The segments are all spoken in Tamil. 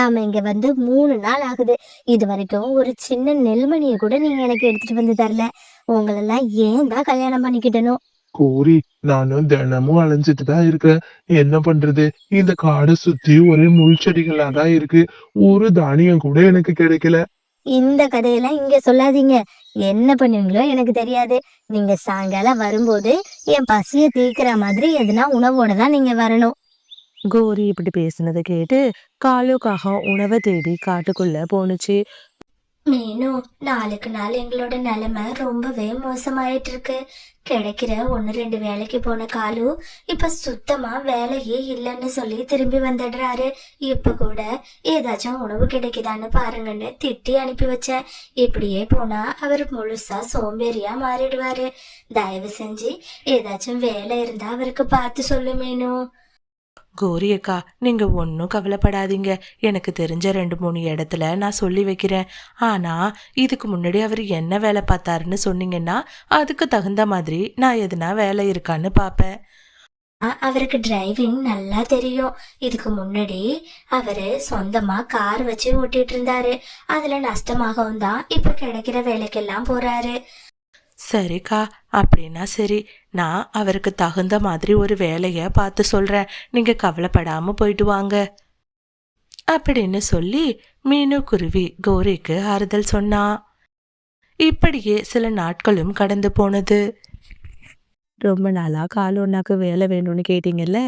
நாம இங்க வந்து 3 நாள் ஆகுது. இது வரைக்கும் ஒரு சின்ன நெல்மணிய கூட நீங்க எனக்கு எடுத்துட்டு வந்து தரல. உங்களெல்லாம் ஏன் தான் கல்யாணம் பண்ணிக்கிட்டனோ? கோரி, நானும் தினமும் அலைஞ்சிட்டு தான் இருக்கேன். என்ன பண்றது? இந்த காடை சுத்தி ஒரே முள் செடிகளா தான் இருக்கு. ஒரு தானியம் கூட எனக்கு கிடைக்கல. இந்த கதையெல்லாம் இங்க சொல்லாதீங்க. என்ன பண்ணுவீங்களோ எனக்கு தெரியாது. நீங்க சாயங்காலம் வரும்போது என் பசிய தீர்க்கிற மாதிரி எதுனா உணவோட தான் நீங்க வரணும். கோரி இப்படி பேசினதை கேட்டு காலு காகம் உணவை தேடி காட்டுக்குள்ள போணுச்சு. மீனு, நாளுக்கு நாள் எங்களோட நிலைமை ரொம்பவே மோசமாயிட்டு இருக்கு. கிடைக்கிற 1 2 வேலைக்கு போன காலு இப்ப சுத்தமா வேலையே இல்லைன்னு சொல்லி திரும்பி வந்துடுறாரு. இப்ப கூட ஏதாச்சும் உணவு கிடைக்குதான்னு பாருங்கன்னு திட்டி அனுப்பி வச்சேன். இப்படியே போனா அவர் முழுசா சோம்பேறியா மாறிடுவாரு. தயவு செஞ்சு ஏதாச்சும் வேலை இருந்தா அவருக்கு பார்த்து சொல்லு மீனு. கோரி அக்கா, நீங்க ஒன்றும் கவலைப்படாதீங்க. எனக்கு தெரிஞ்ச 2 3 இடத்துல நான் சொல்லி வைக்கிறேன். ஆனா இதுக்கு முன்னாடி அவர் என்ன வேலை பார்த்தாருன்னு சொன்னீங்கன்னா அதுக்கு தகுந்த மாதிரி நான் எதுனா வேலை இருக்கான்னு பார்ப்பேன். அவருக்கு டிரைவிங் நல்லா தெரியும். இதுக்கு முன்னாடி அவரு சொந்தமா கார் வச்சு ஓட்டிட்டு இருந்தாரு. அதுல நஷ்டமாகவும் தான் இப்ப கிடைக்கிற வேலைக்கெல்லாம் போறாரு. சரிக்கா, அப்படின்னா சரி. நான் அவருக்கு தகுந்த மாதிரி ஒரு வேலையை பார்த்து சொல்றேன். நீங்க கவலைப்படாம போயிட்டு வாங்க அப்படின்னு சொல்லி மீனு குருவி கோரிக்கு ஆறுதல் சொன்னா. இப்படியே சில நாட்களும் கடந்து போனது. ரொம்ப நாளா காலு ஒன்னாக்கு வேலை வேணும்னு கேட்டீங்கல்ல,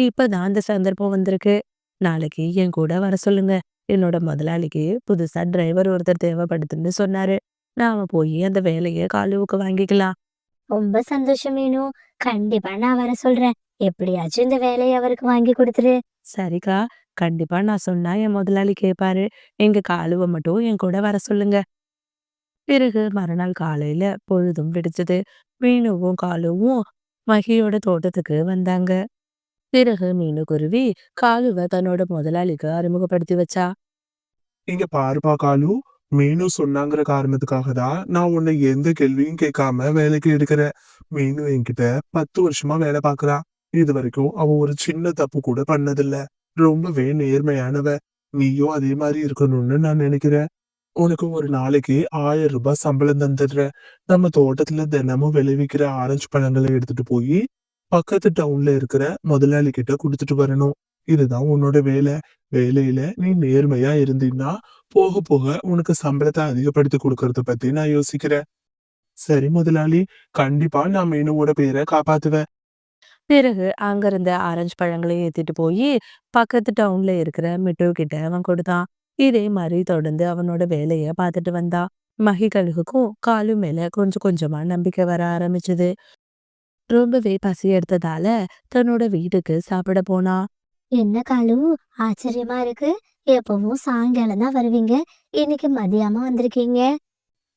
இப்பதான் அந்த சந்தர்ப்பம் வந்திருக்கு. நாளைக்கு என் கூட வர சொல்லுங்க. என்னோட முதலாளிக்கு புதுசா டிரைவர் ஒருத்தர் தேவைப்படுதுன்னு சொன்னாரு. நாம போய் அந்த வேலையை காலுவுக்கு வாங்கிக்கலாம். ரொம்ப சந்தோஷம் மீனு. கண்டிப்பா நான் வர சொல்றேன். எப்படியாச்சும் இந்த வேலையை அவருக்கு வாங்கி கொடுத்துரு. சரிக்கா, கண்டிப்பா நான் சொன்னா என் முதலாளி கேட்பாரு. எங்க காலுவ மட்டும் என் கூட வர சொல்லுங்க. பிறகு மறுநாள் காலையில பொழுதும் விடிச்சது. மீனுவும் காலுவும் மகியோட தோட்டத்துக்கு வந்தாங்க. பிறகு மீனுக்குருவி காலுவ தன்னோட முதலாளிக்கு அறிமுகப்படுத்தி வச்சா. இங்க பாருப்பா காலு, மீனு சொன்னாங்கிற காரணத்துக்காக தான் நான் உன்னை எந்த கேள்வியும் கேட்காம வேலைக்கு எடுக்கிறேன். மீனு என்கிட்ட 10 வருஷமா வேலை பார்க்கறா. இது வரைக்கும் அவ ஒரு சின்ன தப்பு கூட பண்ணதில்ல. ரொம்பவே நேர்மையானவ. நீயும் அதே மாதிரி இருக்கணும்னு நான் நினைக்கிறேன். உனக்கு ஒரு நாளைக்கு 1000 ரூபாய் சம்பளம் தந்துடுறேன். நம்ம தோட்டத்துல தினமும் விளைவிக்கிற ஆரஞ்சு பழங்களை எடுத்துட்டு போய் பக்கத்து டவுன்ல இருக்கிற முதலாளி கிட்ட கொடுத்துட்டு வரணும். இதுதான் உன்னோட வேலை. வேலையில நீ நேர்மையா இருந்தீன்னா போக போக உனக்கு சம்பளத்தை அதிகப்படுத்தி கொடுக்கறத பத்தி நான் யோசிக்கிறேன். சரி முதலாளி, கண்டிப்பா நான் மீனுவோட பேரை காப்பாத்துவேன். பிறகு அங்கிருந்த ஆரஞ்சு பழங்களையும் ஏத்திட்டு போய் பக்கத்து டவுன்ல இருக்கிற மிட்டு கிட்ட அவன் கொடுத்தான். இதே மாதிரி தொடர்ந்து அவனோட வேலைய பார்த்துட்டு வந்தா. மகிகளுக்கும் காலு மேல கொஞ்சம் கொஞ்சமா நம்பிக்கை வர ஆரம்பிச்சது. ரொம்பவே பசி எடுத்ததால தன்னோட வீட்டுக்கு சாப்பிட போனா. என்ன காலு, ஆச்சரியமா இருக்கு. எப்பவும் சாயங்காலம் தான் வருவீங்க. இன்னைக்கு மதியானம் வந்திருக்கீங்க.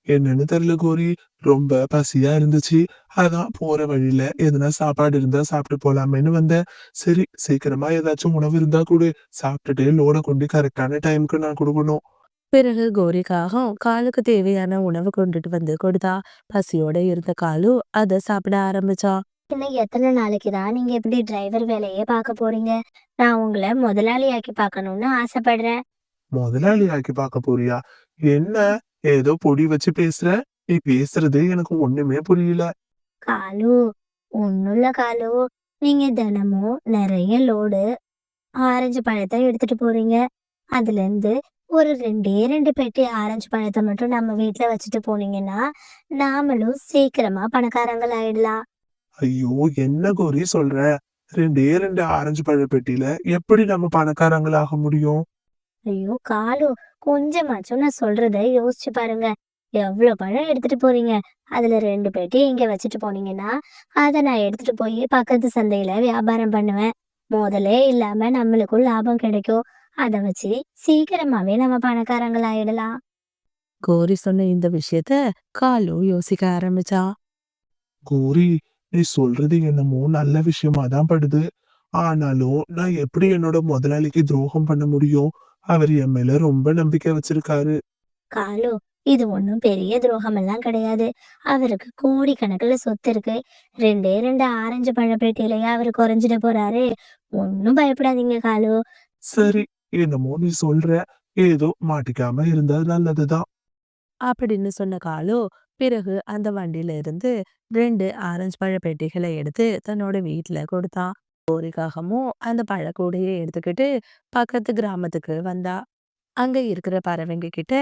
என்னன்னு தெரியல கோரி, ரொம்ப பசியா இருந்துச்சு. அதான் போற வழியில எதுனா சாப்பாடு இருந்தா சாப்பிட்டு போலாமேன்னு வந்தேன். சரி, சீக்கிரமா ஏதாச்சும் உணவு இருந்தா கொடு. சாப்பிட்டுட்டு லோட கொண்டு கரெக்டான டைமுக்கு நான் கொடுக்கணும். பிறகு கோரிக்காகவும் காலுக்கு தேவையான உணவு கொண்டுட்டு வந்து கொடுத்தா. பசியோட இருந்த காலு அதை சாப்பிட ஆரம்பிச்சான். இன்னும் எத்தனை நாளைக்கு தான் நீங்க எப்படி டிரைவர் வேலையே பார்க்க போறீங்க? நான் உங்களை முதலாளியாக்கி பார்க்கணும்னு ஆசைப்படுறேன். முதலாளி ஆக்கி பார்க்க போறியா? என்ன, ஏதோ பொடி வச்சு பேசுற? நீ பேசுறது எனக்கு ஒண்ணுமே புரியல. காலு, ஒண்ணும் இல்ல காலு. நீங்க தினமும் நிறைய லோடு ஆரஞ்சு பழத்தை எடுத்துட்டு போறீங்க. அதுல இருந்து ஒரு 2 பெட்டி ஆரஞ்சு பழத்தை மட்டும் நம்ம வீட்டுல வச்சுட்டு போனீங்கன்னா நாமளும் சீக்கிரமா பணக்காரங்கள் ஆயிடலாம். ஐயோ, என்ன கோரி சொல்ற? 2 ஆரஞ்சு பழ பெட்டியில எப்படி நம்ம பணக்காரங்களாக முடியும்? ஐயோ காலு, கொஞ்சமாச்சும் நான் சொல்றத யோசிச்சு பாருங்க. எவ்வளவு பழம் எடுத்துட்டு போறீங்க? அதுல 2 பெட்டி இங்க வச்சுட்டு போனீங்கன்னா அதை நான் எடுத்துட்டு போய் பக்கத்து சந்தையில வியாபாரம் பண்ணுவேன். முதலே இல்லாம நம்மளுக்கும் லாபம் கிடைக்கும். அதை வச்சு சீக்கிரமாவே நம்ம பணக்காரங்கள் ஆயிடலாம். கோரி சொன்ன இந்த விஷயத்த காலு யோசிக்க ஆரம்பிச்சான். கோரி, நீ சொல்றது என்னமோ நல்ல விஷயமா தான் படுது. ஆனாலும் நான் எப்படி என்னோட முதலாளிக்கு துரோகம் பண்ண முடியும்? அவர் என் மேல ரொம்ப நம்பிக்கை வச்சிருக்காரு. காலு, இது ஒண்ணும் பெரிய துரோகம் எல்லாம் கிடையாது. அவருக்கு கோடிக்கணக்குல சொத்து இருக்கு. 2 ஆரஞ்சு பழ பெட்டியிலயா அவரு குறைஞ்சிட போறாரு? ஒன்னும் பயப்படாதீங்க காலு. சரி, என்னமோ நீ சொல்ற, ஏதோ மாட்டிக்காம இருந்தா நல்லதுதான். அப்படின்னு சொன்ன காலு பிறகு அந்த வண்டியில இருந்து 2 ஆரஞ்சு பழ பெட்டிகளை எடுத்து தன்னோட வீட்டுல கொடுத்தான். கோரிக்காகமும் அந்த பழக்கூடையை எடுத்துக்கிட்டு பக்கத்து கிராமத்துக்கு வந்தா. அங்க இருக்கிற பறவைங்க கிட்ட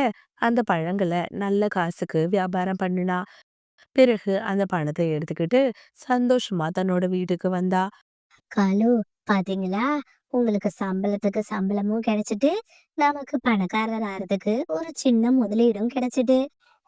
அந்த பழங்களை நல்ல காசுக்கு வியாபாரம் பண்ணுனா. பிறகு அந்த பணத்தை எடுத்துக்கிட்டு சந்தோஷமா தன்னோட வீட்டுக்கு வந்தா. காலு, பாத்தீங்களா? உங்களுக்கு சம்பளத்துக்கு சம்பளமும் கிடைச்சிட்டு நமக்கு பணக்காரர் ஆறதுக்கு ஒரு சின்ன முதலீடும் கிடைச்சிட்டு.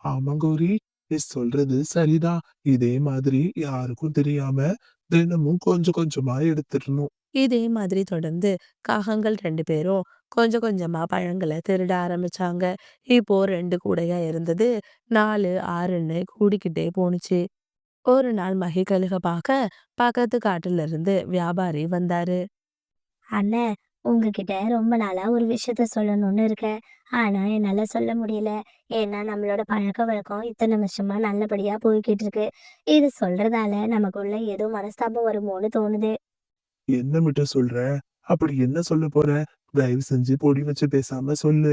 ஆமா கௌரி, நீ சொல்றது சரிதான். இதே மாதிரி யாருக்கும் தெரியாம தினமும் கொஞ்சம் கொஞ்சமா எடுத்துடணும். இதே மாதிரி தொடர்ந்து காகங்கள் 2 பேரும் கொஞ்சம் கொஞ்சமா பழங்களை திருட ஆரம்பிச்சாங்க. இப்போ 2 கூடையா இருந்தது 4, 6ன்னு கூடிக்கிட்டே போணுச்சு. ஒரு நாள் மகி கழுக பார்க்க பக்கத்து காட்டுல இருந்து வியாபாரி வந்தாரு. அண்ணே, உங்ககிட்ட ரொம்ப நாளா ஒரு விஷயத்த சொல்லணும்னு இருக்கேன். ஆனா என்னால சொல்ல முடியல. ஏன்னா நம்மளோட பழக்க வழக்கம் இத்தனை வருஷமா நல்லபடியா போய்கிட்டு இருக்கு. இது சொல்றதால நமக்குள்ள ஏதோ மனஸ்தாபம் வருமோன்னு தோணுது. என்ன மிட்ட சொல்ற? அப்படி என்ன சொல்ல போற? தயவு செஞ்சு பொடி வச்சு பேசாம சொல்லு.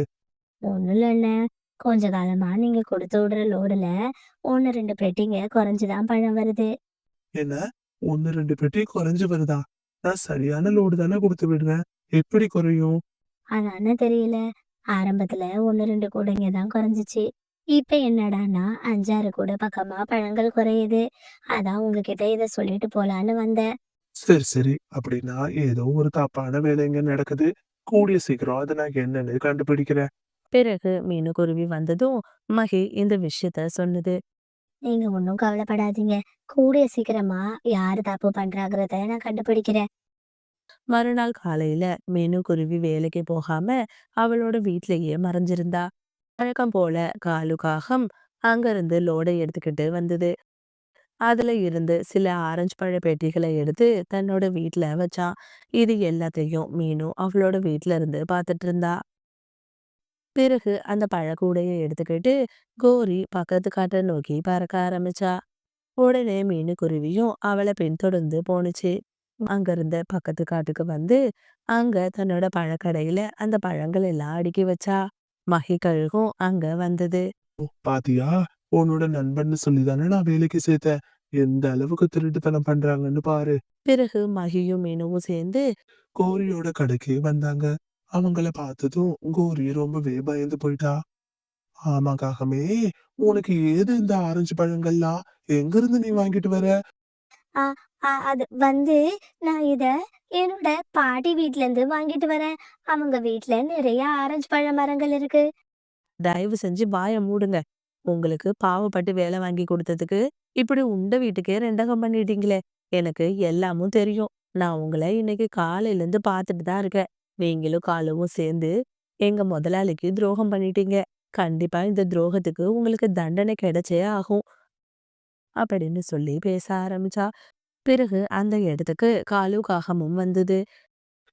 ஒண்ணும் இல்ல அண்ணே. கொஞ்ச காலமா நீங்க கொடுத்து விடுற லோடுல 1, 2 பெட்டிங்க குறைஞ்சுதான் பழம் வருது. என்ன? 1, 2 பெட்டி குறைஞ்சு வருதா? நான் சரியான லோடு தானே கொடுத்து விடுறேன். எப்படி குறையும்? ஆனான்னு தெரியல. ஆரம்பத்துல 1, 2 கூடைங்க தான் குறைஞ்சிச்சு. இப்ப என்னடான்னா 5, 6 கூட பக்கமா பழங்கள் குறையுது. அதான் உங்ககிட்ட இத சொல்லிட்டு போலான்னு வந்தேன். சரி சரி, அப்படின்னா ஏதோ ஒரு தப்பான வேலை இங்க நடக்குது. கூடிய சீக்கிரம் அதை நான் என்னன்னு கண்டுபிடிக்கிறேன். பிறகு மீனுக்குருவி வந்ததும் மகி இந்த விஷயத்த சொன்னது. நீங்க ஒன்றும் கவலைப்படாதீங்க. கூடிய சீக்கிரமா யாரு தப்பு பண்றாங்கிறத நான் கண்டுபிடிக்கிறேன். மறுநாள் காலையில மீனுக்குருவி வேலைக்கு போகாம அவளோட வீட்லயே மறைஞ்சிருந்தா. வழக்கம் போல காலு காகம் அங்கிருந்து லோடை எடுத்துக்கிட்டு வந்தது. அதுல இருந்து சில ஆரஞ்சு பழ பெட்டிகளை எடுத்து தன்னோட வீட்ல வச்சான். இது எல்லாத்தையும் மீனு அவளோட வீட்ல இருந்து பார்த்துட்டு இருந்தா. பிறகு அந்த பழக்கூடைய எடுத்துக்கிட்டு கோரி பக்கத்து காட்டை நோக்கி பறக்க ஆரம்பிச்சா. உடனே மீனுக்குருவியும் அவளை பின்தொடர்ந்து போணுச்சு. அங்கிருந்த பக்கத்து காட்டுக்கு வந்து அங்க தன்னோட பழக்கடையில அந்த பழங்கள் எல்லாம் அடுக்கி வச்சா. மகி கழுகும் அங்க வந்தது. பாத்தியா? உன்னோட நண்பன்னு சொல்லிதானே நான் வேலைக்கு சேர்த்தேன். எந்த அளவுக்கு திருட்டுத்தனம் பண்றாங்கன்னு பாரு. பிறகு மகியும் மீனுவும் சேர்ந்து கோரியோட கடைக்கு வந்தாங்க. அவங்கள பார்த்ததும் கோரி ரொம்பவே பயந்து போயிட்டா. ஆமா காகமே, உனக்கு ஏது இந்த ஆரஞ்சு பழங்கள்லாம்? எங்க இருந்து நீ வாங்கிட்டு வர? ஆ, அது வந்து நான் இத என்னோட பாட்டி வீட்ல இருந்து வாங்கிட்டு வரேன். அவங்க வீட்ல நிறைய ஆரஞ்சு பழ மரங்கள் இருக்கு. தயவு செஞ்சு வாய மூடுங்க. உங்களுக்கு பாவப்பட்டு வேலை வாங்கி கொடுத்ததுக்கு இப்படி உண்ட வீட்டுக்கே ரெண்டகம் பண்ணிட்டீங்களே. எனக்கு எல்லாமும் தெரியும். நான் உங்களை இன்னைக்கு காலையில இருந்து பார்த்துட்டு தான் இருக்கேன். நீங்களும் காலுவும் சேர்ந்து எங்க முதலாளிக்கு துரோகம் பண்ணிட்டீங்க. கண்டிப்பா இந்த துரோகத்துக்கு உங்களுக்கு தண்டனை கிடைச்சே ஆகும். அப்படின்னு சொல்லி பேச ஆரம்பிச்சா. பிறகு அந்த இடத்துக்கு காலு காகமும் வந்தது.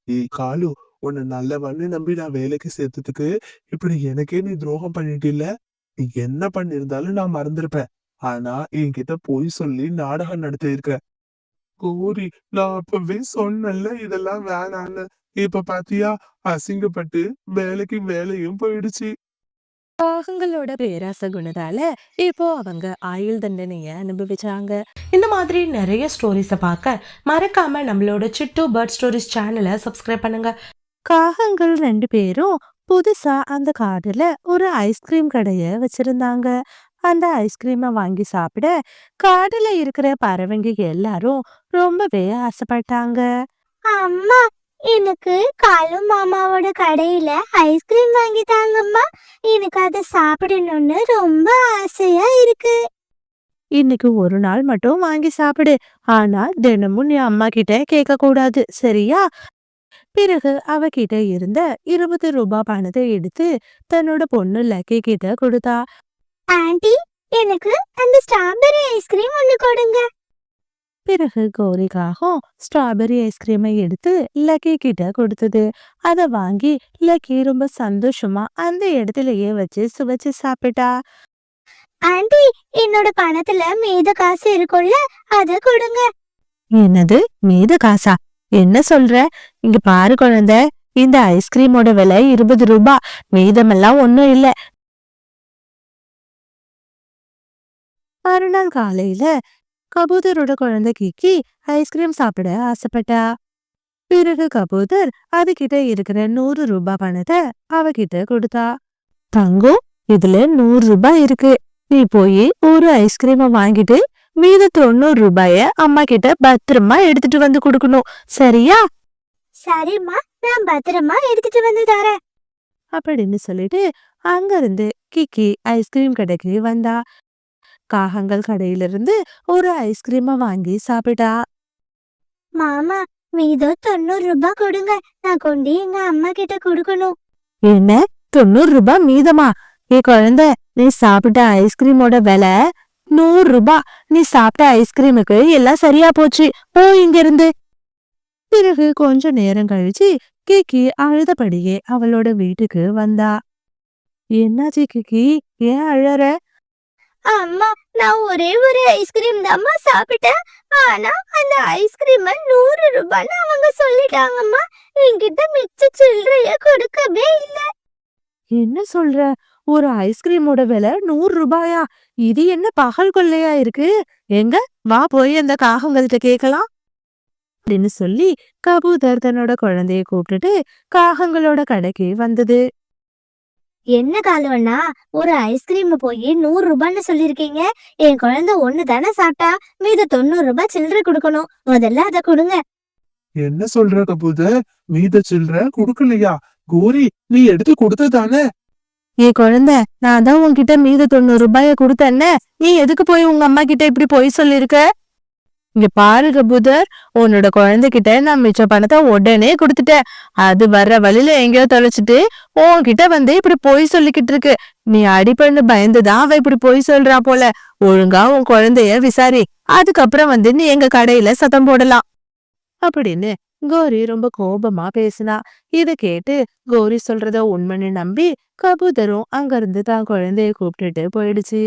ஏய் காலு, உன்னை நல்லவன்னு நம்பி நான் வேலைக்கு சேர்த்ததுக்கு இப்படி எனக்கே நீ துரோகம் பண்ணிட்டில்ல. நீ என்ன பண்ணிருந்தாலும் நான் மறந்திருப்பேன். ஆனா என்கிட்ட பொய் சொல்லி நாடகம் நடத்தியிருக்க. கோரி, நான் அப்பவே சொன்னேன்ல இதெல்லாம் வேணான்னு. இப்ப பாத்தியா? அசிங்கப்பட்டு வேலைக்கு வேலையும் போயிடுச்சு. காகங்களோட பேராசை குணத்தால இப்போ அவங்க ஆயுள் தண்டனைய அனுபவிச்சாங்க. இந்த மாதிரி நிறைய ஸ்டோரிஸை பார்க்க மறக்காம நம்மளோட சிட்டு பேர்ட் ஸ்டோரிஸ் சேனலை சப்ஸ்கிரைப் பண்ணுங்க. காகங்கள் 2 பேரும் புதுசா அந்த காட்டுல ஒரு ஐஸ்கிரீம் கடைய வச்சிருந்தாங்க. அந்த ஐஸ்கிரீமை வாங்கி சாப்பிட காட்டுல இருக்கிற பறவைங்க எல்லாரும் ரொம்பவே ஆசைப்பட்டாங்க. அம்மா, எனக்கு காலு மாமாவோட கடையில ஐஸ்கிரீம் வாங்கி தாங்கம்மா. எனக்கு அதை சாப்பிடணும்னு ரொம்ப ஆசையா இருக்கு. இன்னைக்கு ஒரு நாள் மட்டும் வாங்கி சாப்பிடு. ஆனா தினமும் நீ அம்மா கிட்ட கேட்க கூடாது, சரியா? பிறகு அவகிட்ட இருந்த 20 ரூபாய் பணத்தை எடுத்து தன்னோட பொண்ணு லக்கி கிட்ட கொடுத்தா. ஆண்டி, எனக்கு அந்த ஸ்ட்ராபெரி ஐஸ்கிரீம் ஒண்ணு கொடுங்க. பிறகு கௌரிக்காகவும் ஸ்ட்ராபெரி ஐஸ்கிரீமை எடுத்து லக்கி கிட்ட கொடுத்தது. அதை வாங்கி லக்கி ரொம்ப சந்தோஷமா அந்த இடத்துலயே வச்சு சுவைச்சு சாப்பிட்டா. ஆண்டி, என்னோட பணத்துல மீத காசு இருக்கும்ல, அத கொடுங்க. என்னது மீத காசா? என்ன சொல்ற? இங்க பாரு குழந்தை, இந்த ஐஸ்கிரீமோட விலை 20 ரூபாய், மீதமெல்லாம் ஒன்னும் இல்ல. மறுநாள் காலையில கபூதரோட குழந்தை கிக்கி ஐஸ்கிரீம் சாப்பிட ஆசைப்பட்டா. பிறகு கபூதர் அதுகிட்ட இருக்கிற 100 ரூபாய் பணத்தை அவகிட்ட கொடுத்தா. தங்கம், இதுல 100 ரூபாய் இருக்கு. நீ போய் ஒரு ஐஸ்கிரீமை வாங்கிட்டு மீத 90 ரூபாய அம்மா கிட்ட பத்திரமா எடுத்துட்டு வந்து கொடுக்கணும், சரியா? சரிம்மா, நான் பத்திரமா எடுத்துட்டு வந்து தரேன் அப்படின்னு சொல்லிட்டு அங்கிருந்து கிக்கி ஐஸ்கிரீம் கடைக்கு வந்தா. காகங்கள் கடையிலிருந்து ஒரு ஐஸ்கிரீமை வாங்கி சாப்பிட்டா. மாமா, மீதம் 90 ரூபாய் கொடுங்க, நான் கொண்டு எங்க அம்மா கிட்ட கொடுக்கணும். என்ன, 90 ரூபாய் மீதமா? ஏ குழந்தை, நீ சாப்பிட்ட ஐஸ்கிரீமோட விலை 100 ரூபாய். நீ சாப்பிட்ட ஐஸ்கிரீமுக்கு எல்லாம் சரியா போச்சு, போ இங்க இருந்து. பிறகு கொஞ்ச நேரம் கழிச்சு கிக்கி அழுதபடியே அவளோட வீட்டுக்கு வந்தா. என்னாச்சு கிக்கி, ஏன் அழற? அம்மா, நான் ஒரே ஒரு ஐஸ்கிரீம் தாம்மா சாப்பிட்டேன். ஆனா அந்த ஐஸ்கிரீம் 100 ரூபான்னு அவங்க சொல்லிட்டாங்கம்மா. என்கிட்ட மிச்ச சில்லறைய கொடுக்கவே இல்ல. என்ன சொல்ற? ஒரு ஐஸ்கிரீமோட விலை 100 ரூபாயா? இது என்ன பகல் கொள்ளையா இருக்கு? எங்க வா, போய் அந்த காகங்கள்ட்ட கேட்கலாம் அப்படின்னு சொல்லி கபூதர் தன்னோட குழந்தைய கூப்பிட்டுட்டு காகங்களோட கடைக்கு வந்தது. என்ன காலுவண்ணா, ஒரு ஐஸ்கிரீம் போய் 100 ரூபான்னு சொல்லிருக்கீங்க. என் குழந்தை ஒண்ணு தானே சாப்பிட்டா, மீத 90 ரூபாய் சில்லறை கொடுக்கணும். முதல்ல அதை கொடுங்க. என்ன சொல்ற கபூதர்? மீத சில்லற குடுக்கலையா? கோரி, நீ எடுத்து கொடுத்ததானே? ஏ குழந்தை, நான் தான் உன்கிட்ட மீத 90 ரூபாய கொடுத்தேன்ன, நீ எதுக்கு போய் உங்க அம்மா கிட்ட இப்படி பொய் சொல்லிருக்க? இங்க பாரு கபூதர், உன்னோட குழந்தைகிட்ட நான் மிச்ச பணத்தை உடனே கொடுத்துட்டேன். அது வர்ற வழியில எங்கேயோ தொலைச்சிட்டு உன்கிட்ட வந்து இப்படி பொய் சொல்லிக்கிட்டு இருக்கு. நீ அடிப்பண்ணு பயந்துதான் அவ இப்படி பொய் சொல்றா போல. ஒழுங்கா உன் குழந்தைய விசாரி, அதுக்கப்புறம் வந்து நீ எங்க கடையில சத்தம் போடலாம் அப்படின்னு கோரி ரொம்ப கோபமா பேசினா. இத கேட்டு கோரி சொல்றத உண்மைன்னு நம்பி கபூதரும் அங்கிருந்து தான் குழந்தைய கூப்பிட்டுட்டு போயிடுச்சு.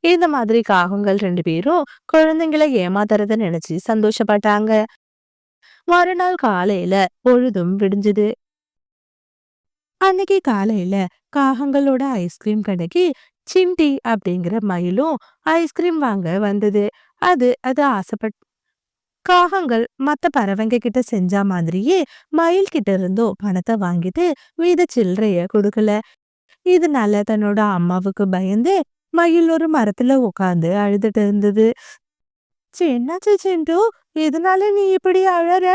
இந்த மாதிரி காகங்கள் 2 பேரும் குழந்தைங்களை ஏமாத்துறத நினைச்சு சந்தோஷப்பட்டாங்க. மறுநாள் காலையில பொழுதும் விடிஞ்சது. அன்னைக்கு காலையில காகங்களோட ஐஸ்கிரீம் கடைக்கு சிண்டி அப்படிங்கிற மயிலும் ஐஸ்கிரீம் வாங்க வந்தது. அது ஆசைப்பட் காகங்கள் மத்த பறவைங்க கிட்ட செஞ்ச மாதிரியே மயில் கிட்ட இருந்தோ பணத்தை வாங்கிட்டு மீத சில்லறைய கொடுக்கல. இதனால தன்னோட அம்மாவுக்கு பயந்து மயில் ஒரு மரத்துல உட்காந்து அழுதுட்டு இருந்தது. என்னாச்சு சிண்டு, எதனால நீ இப்படி அழற?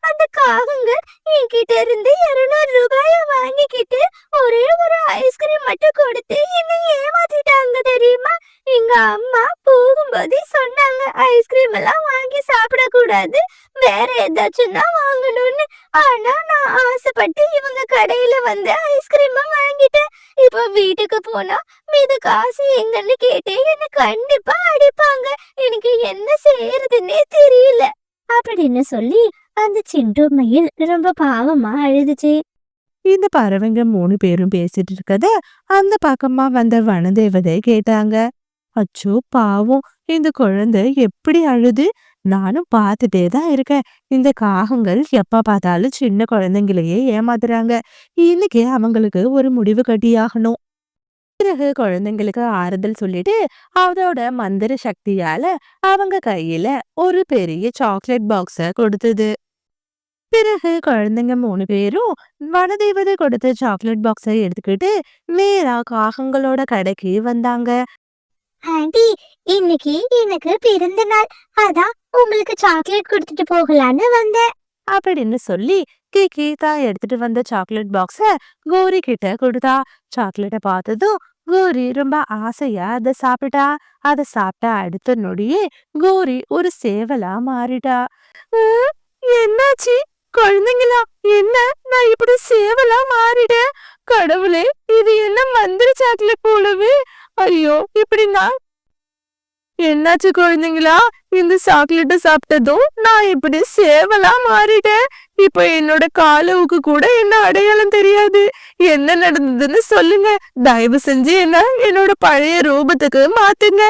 அந்த காகங்கள் என்கிட்ட இருந்து 200 ரூபாய வாங்கிக்கிட்டு ஒரே ஒரு ஐஸ்கிரீம் மட்டும் கொடுத்து என்னை ஏமாத்திட்டாங்க தெரியுமா? எங்க அம்மா போகும்போதே சொன்னாங்க, ஐஸ்கிரீம் எல்லாம் வாங்கி சாப்பிடக்கூடாது, வேற ஏதாச்சும் தான் வாங்கணும்னு. ஆனா நான் ஆசைப்பட்டு இவங்க கடையில வந்து ஐஸ்கிரீம் வாங்கிட்டேன். இப்போ வீட்டுக்கு போனா மீது காசு எங்கன்னு கேட்டு என்ன கண்டிப்பா அடிப்பாங்க. எனக்கு என்ன செய்யறதுன்னே தெரியல அப்படின்னு சொல்லி அந்த சிண்டு மயில் ரொம்ப பாவமா அழுதுச்சு. இந்த பறவைங்க 3 பேரும் பேசிட்டு இருக்கத அந்த பக்கமா வந்த வனதேவதை கேட்டாங்க. அச்சோ பாவம், இந்த குழந்தை எப்படி அழுது? நானும் பார்த்துட்டே தான் இருக்கேன். இந்த காகங்கள் எப்ப பார்த்தாலும் சின்ன குழந்தைங்களையே ஏமாத்துறாங்க. இன்னைக்கு அவங்களுக்கு ஒரு முடிவு கட்டியாகணும். பிறகு குழந்தைங்களுக்கு ஆறுதல் சொல்லிட்டு அதோட மந்திர சக்தியால அவங்க கையில ஒரு பெரிய சாக்லேட் பாக்ஸ கொடுத்தது. பிறகு குழந்தைங்க 3 பேரும் வனதேவதை கொடுத்த சாக்லேட் பாக்ஸை எடுத்துக்கிட்டு நேரா காகங்களோட கடைக்கு வந்தாங்க. ஆண்டி, இன்னைக்கு எனக்கு பிறந்த நாள், அதான் உங்களுக்கு சாக்லேட் கொடுத்துட்டு போகலான்னு வந்தேன் அப்படின்னு சொல்லி கிக்கி தான் எடுத்துட்டு வந்த சாக்லேட் பாக்ஸ கோரி கிட்ட கொடுத்தா. சாக்லேட்டை பார்த்ததும் கோரி ரொம்ப ஆசையா அதை சாப்பிட்டா. அதை சாப்பிட்ட அடுத்த நொடியே கோரி ஒரு சேவலா மாறிட்டா. என்னாச்சு குழந்தைங்களா? என்ன, நான் இப்படி சேவலா மாறிட்டேன்? கடவுளே, இது என்ன மந்திர சாக்லேட் போலவே. ஐயோ, இப்படி நான் என்னாச்சு குழந்தைங்களா? இந்த சாக்லேட்டை சாப்பிட்டதும் நான் இப்படி சேவலா மாறிட்டேன். இப்ப என்னோட காலுவுக்கு கூட என்ன அடையாளம் தெரியாது. என்ன நடந்ததுன்னு சொல்லுங்க. தயவு செஞ்சு என்ன என்னோட பழைய ரூபத்துக்கு மாத்துங்க.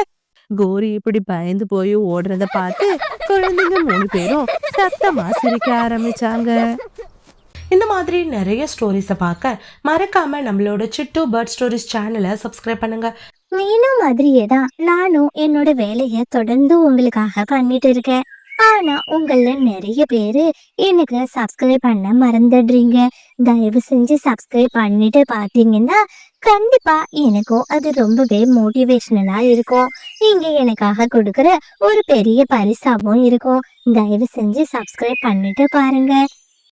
கோரி இப்படி பயந்து போய் ஓடுறத பார்த்து குழந்தைங்க 3 பேரும் சத்தமா சிரிக்க ஆரம்பிச்சாங்க. இந்த மாதிரி நிறைய ஸ்டோரிஸை பார்க்க மறக்காம நம்மளோட சிட்டு பேர்ட் ஸ்டோரிஸ் சேனலை சப்ஸ்கிரைப் பண்ணுங்க. மீனும் மாதிரியே தான் நானும் என்னோட வேலையை தொடர்ந்து உங்களுக்காக பண்ணிட்டு இருக்கேன். ஆனா உங்கள நிறைய பேரு எனக்கு சப்ஸ்கிரைப் பண்ண மறந்துடுறீங்க. தயவு செஞ்சு சப்ஸ்கிரைப் பண்ணிட்டு பாத்தீங்கன்னா கண்டிப்பா எனக்கும் அது ரொம்பவே மோட்டிவேஷனலா இருக்கும். நீங்க எனக்காக கொடுக்குற ஒரு பெரிய பரிசாவும் இருக்கும். தயவு செஞ்சு சப்ஸ்கிரைப் பண்ணிட்டு பாருங்க.